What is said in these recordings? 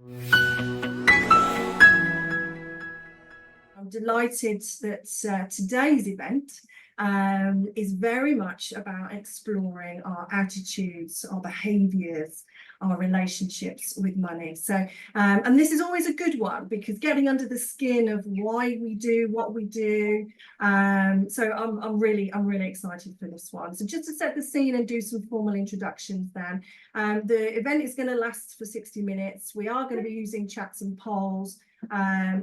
I'm delighted that today's event is very much about exploring our attitudes, our behaviours, our relationships with money. So, and this is always a good one because getting under the skin of why we do what we do. So I'm really excited for this one. So just to set the scene and do some formal introductions then. The event is going to last for 60 minutes. We are going to be using chats and polls.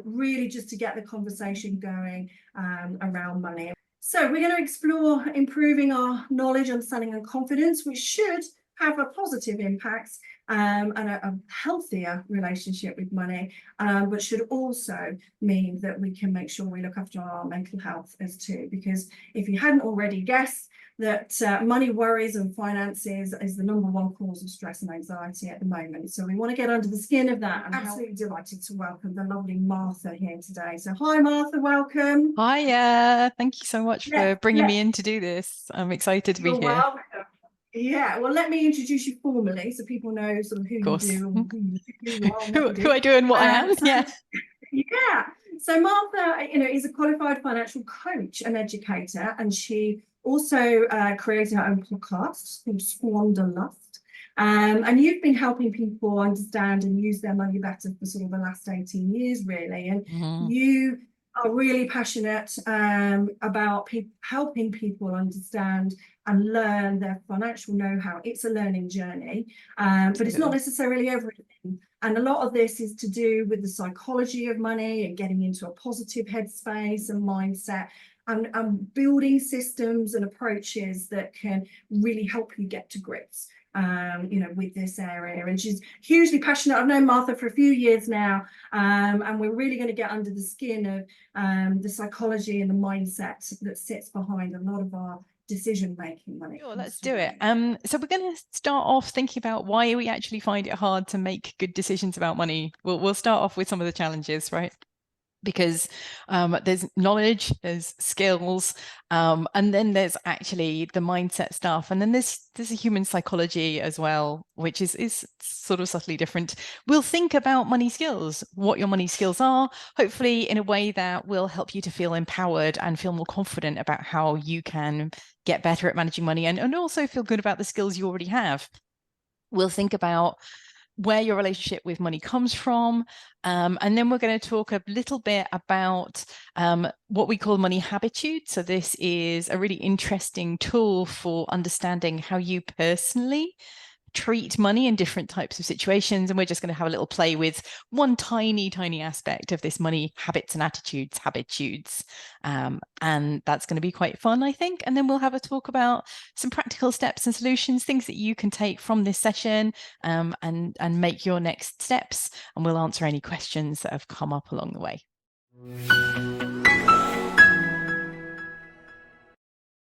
Really just to get the conversation going around money. So we're going to explore improving our knowledge, understanding and confidence, which should have a positive impact and a healthier relationship with money, but should also mean that we can make sure we look after our mental health as too. Because if you hadn't already guessed, that money worries and finances is the #1 cause of stress and anxiety at the moment. So we want to get under the skin of that. I'm absolutely delighted to welcome the lovely Martha here today. So hi Martha, welcome. Hiya, thank you so much for bringing me in to do this. I'm excited to be here. Welcome. Yeah, well, let me introduce you formally so people know sort of who you do and who you are, who I do and what I am. Yeah. Yeah. So Martha, is a qualified financial coach and educator, and she also created her own podcast called Squanderlust. And you've been helping people understand and use their money better for sort of the last 18 years, really. And you are really passionate about helping people understand and learn their financial know-how. It's a learning journey, but it's not necessarily everything. And a lot of this is to do with the psychology of money and getting into a positive headspace and mindset and building systems and approaches that can really help you get to grips with this area. And she's hugely passionate. I've known Martha for a few years now, and we're really going to get under the skin of the psychology and the mindset that sits behind a lot of our decision making when it Sure, let's do it. So we're going to start off thinking about why we actually find it hard to make good decisions about money. We'll start off with some of the challenges, right? Because there's knowledge, there's skills, and then there's actually the mindset stuff, and then there's a human psychology as well, which is sort of subtly different. We'll think about money skills, what your money skills are, hopefully in a way that will help you to feel empowered and feel more confident about how you can get better at managing money and also feel good about the skills you already have. We'll think about where your relationship with money comes from. And then we're going to talk a little bit about what we call money habitude. So this is a really interesting tool for understanding how you personally treat money in different types of situations. And we're just going to have a little play with one tiny aspect of this money habits and habitudes. And that's going to be quite fun, I think. And then we'll have a talk about some practical steps and solutions, things that you can take from this session and make your next steps. And we'll answer any questions that have come up along the way.